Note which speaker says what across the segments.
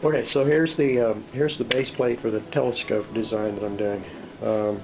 Speaker 1: Okay, so here's the base plate for the telescope design that I'm doing.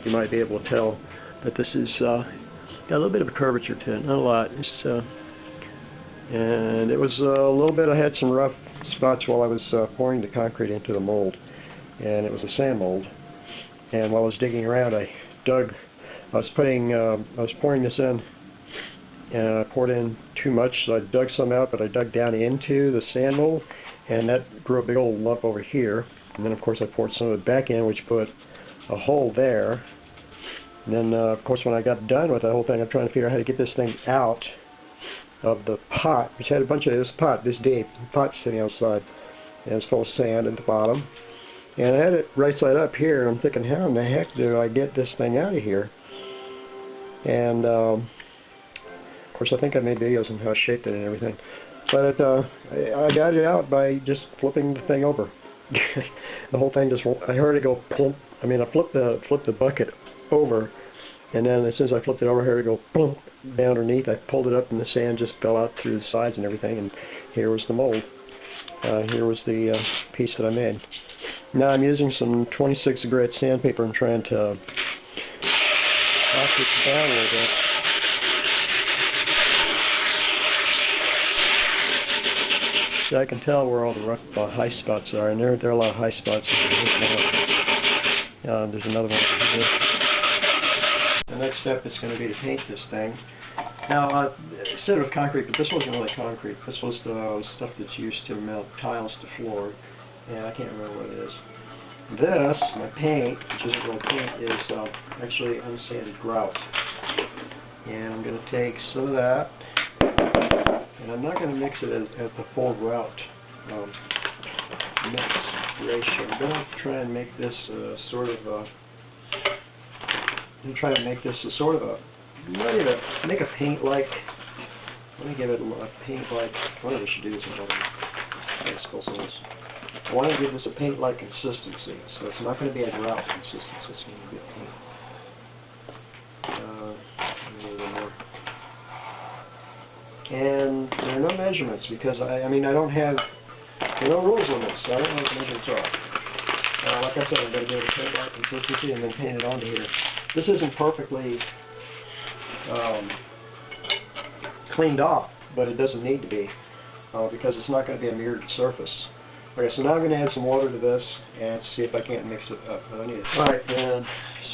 Speaker 1: You might be able to tell that this is got a little bit of a curvature to it, not a lot. And it was a little bit. I had some rough spots while I was pouring the concrete into the mold, and it was a sand mold. And while I was digging around, I was pouring this in, and I poured in too much, so I dug some out, but I dug down into the sand mold, and that grew a big old lump over here. And then, of course, I poured some of it back in, which put a hole there. And then, of course, when I got done with the whole thing, I'm trying to figure out how to get this thing out of the pot, which had a bunch of this deep pot sitting outside, and it's full of sand at the bottom. And I had it right side up here, and I'm thinking, how in the heck do I get this thing out of here? And, of course, I think I made videos on how I shaped it and everything. But I got it out by just flipping the thing over. The whole thing I heard it go plump. I mean, I flipped the bucket over, and then as soon as I flipped it over, I heard it go plump down underneath. I pulled it up, and the sand just fell out through the sides and everything, and here was the mold. Here was the piece that I made. Now I'm using some 26 grit sandpaper and trying to knock it down a little bit. So I can tell where all the rough high spots are, and there are a lot of high spots. There's another one here. The next step is going to be to paint this thing. Now, instead of concrete, but this wasn't really concrete. This was the stuff that's used to mount tiles to floor, and I can't remember what it is. This, my paint, which isn't real paint, is actually unsanded grout. And I'm going to take some of that. And I'm not going to mix it at the full grout mix ratio. I'm going to try and make this ready to make a paint like. Let me give it a paint like. What we should do is I want to give this a paint like consistency. So it's not going to be a grout consistency. It's going to be a paint. A little more. And there are no measurements because there are no rules on this, so I don't know what the measurements are. Like I said, I'm going to give it a paint like consistency and then paint it onto here. This isn't perfectly cleaned off, but it doesn't need to be because it's not going to be a mirrored surface. Okay, so now I'm going to add some water to this and see if I can't mix it up. But I need it. Alright, and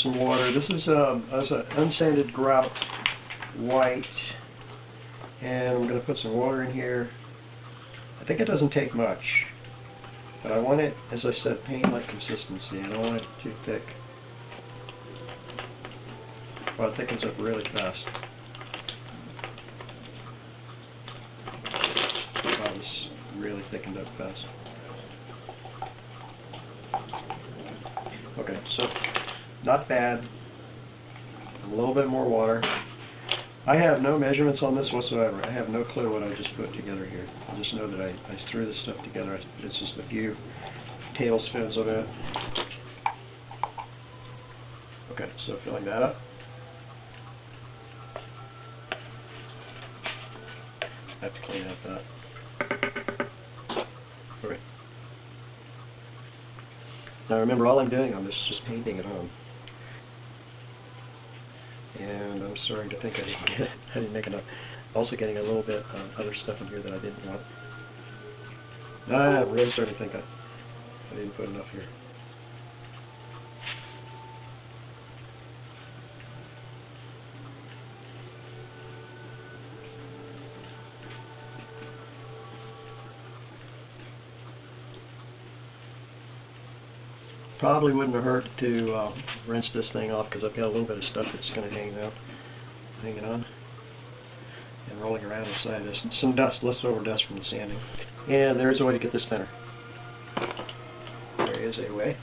Speaker 1: some water. This is an unsanded grout white. And I'm going to put some water in here. I think it doesn't take much. But I want it, as I said, paint-like consistency. I don't want it too thick. Well, it thickens up really fast. Wow, this really thickened up fast. Okay, so not bad. A little bit more water. I have no measurements on this whatsoever. I have no clue what I just put together here. I just know that I threw this stuff together. It's just a few tablespoons of it. Okay, so filling that up. I have to clean up that. Okay. Now remember, all I'm doing on this is just painting it on. And I'm starting to think I didn't make enough. Also getting a little bit of other stuff in here that I didn't want. I'm really starting to think I didn't put enough here. Probably wouldn't have hurt to rinse this thing off because I've got a little bit of stuff that's going to hanging on and rolling around inside this. And some dust, leftover dust from the sanding. And there's a way to get this thinner. There is a way.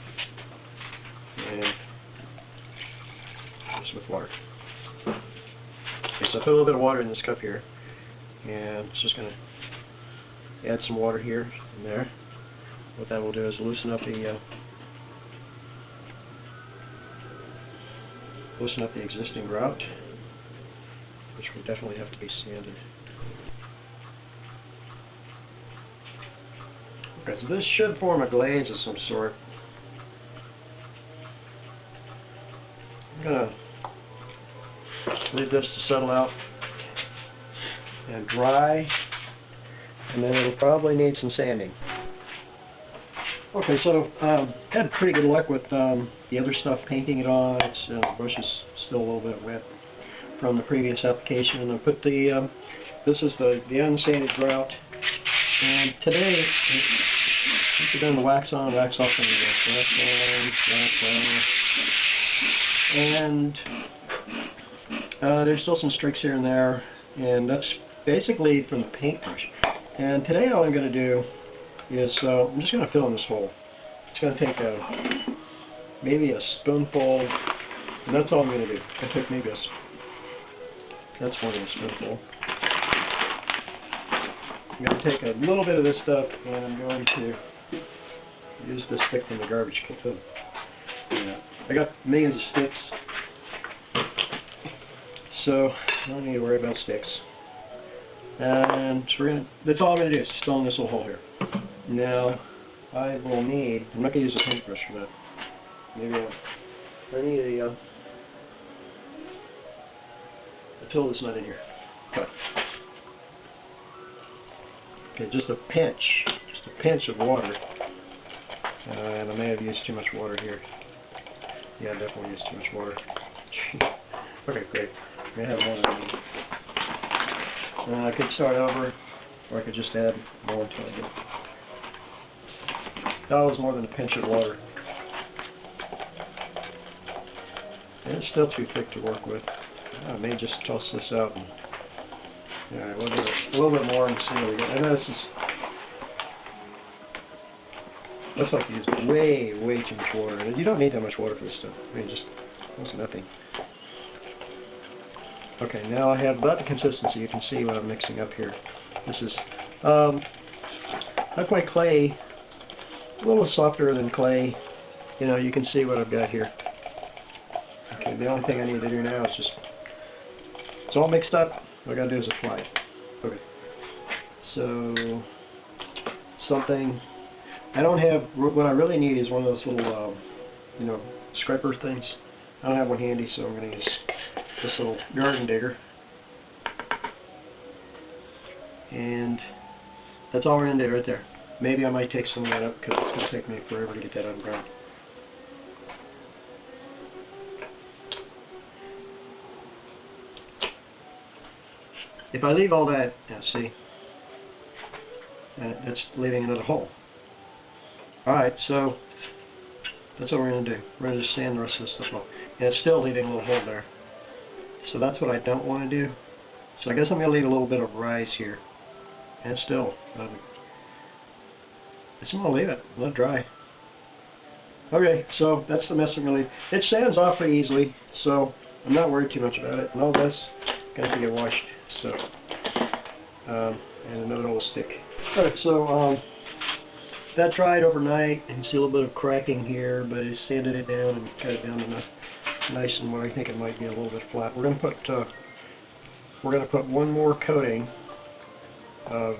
Speaker 1: And just with water. Okay, so I put a little bit of water in this cup here, and it's just going to add some water here and there. What that will do is loosen up the existing grout, which will definitely have to be sanded. Okay, so this should form a glaze of some sort. I'm going to leave this to settle out and dry, and then it'll probably need some sanding. Okay, so had pretty good luck with the other stuff, painting it on. It's, the brush is still a little bit wet from the previous application, and I put the this is the unsanded grout, and today put down the wax on, wax off, and wax on, and there's still some streaks here and there, and that's basically from the paintbrush. And today all I'm going to do is I'm just going to fill in this hole. It's going to take maybe a spoonful, and that's all I'm going to do. I took maybe that's more than a spoonful. I'm going to take a little bit of this stuff, and I'm going to use this stick from the garbage can. I got millions of sticks, so I don't need to worry about sticks. And that's all I'm going to do, is fill in this little hole here. Now, I will need, I'm not going to use a paintbrush for that. Maybe I need a tool that's not in here. Okay, just a pinch of water. And I may have used too much water here. Yeah, I definitely used too much water. Okay, great. I have water in. I could start over, or I could just add more until I get. That was more than a pinch of water. And it's still too thick to work with. I may just toss this out. And, alright, we'll do a little bit more and see what we get. I know this is. Looks like you used way too much water. You don't need that much water for this stuff. I mean, just almost nothing. Okay, now I have about the consistency. You can see what I'm mixing up here. This is not quite clay, a little softer than clay. You know, you can see what I've got here. Okay, the only thing I need to do now is just, it's all mixed up. What I gotta do is apply it. Okay. So, something, I don't have, what I really need is one of those little, you know, scraper things. I don't have one handy, so I'm gonna use this little garden digger. And that's all we're going to do right there. Maybe I might take some of that up because it's going to take me forever to get that out of the ground. If I leave all that, now see, that's leaving another hole. Alright, so that's what we're going to do. We're going to just sand the rest of this stuff off. And it's still leaving a little hole there. So that's what I don't want to do. So I guess I'm going to leave a little bit of rise here. And still, I'm just going to leave it, let it dry. Okay, so that's the mess I'm going to leave. It sands off pretty easily, so I'm not worried too much about it. And all this got to get washed. So, and another little stick. Alright, so that dried overnight, and you see a little bit of cracking here, but I sanded it down and cut it down enough. Nice and what I think it might be a little bit flat. We're going to put one more coating of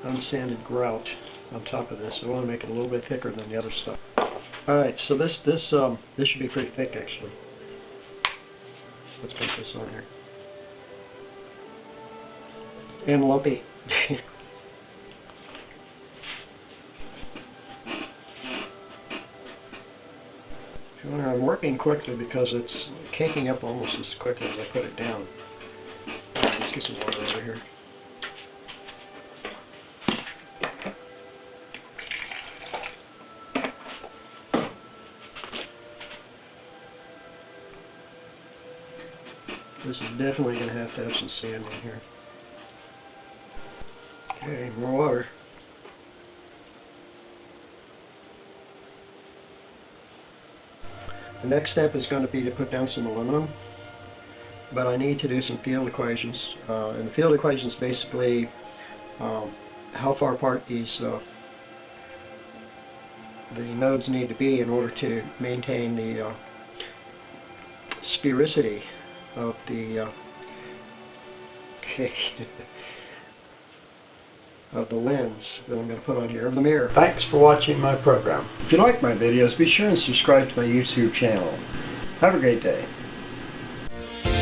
Speaker 1: unsanded grout on top of this. I want to make it a little bit thicker than the other stuff. All right, so this should be pretty thick actually. Let's put this on here. And lumpy. I'm working quickly because it's caking up almost as quickly as I put it down. Let's get some water over here. This is definitely going to have some sand in here. Okay, more water. The next step is going to be to put down some aluminum, but I need to do some field equations. And the field equations basically how far apart the nodes need to be in order to maintain the sphericity of the of the lens that I'm going to put on here, of the mirror.
Speaker 2: Thanks for watching my program.
Speaker 1: If you like my videos, be sure and subscribe to my YouTube channel. Have a great day.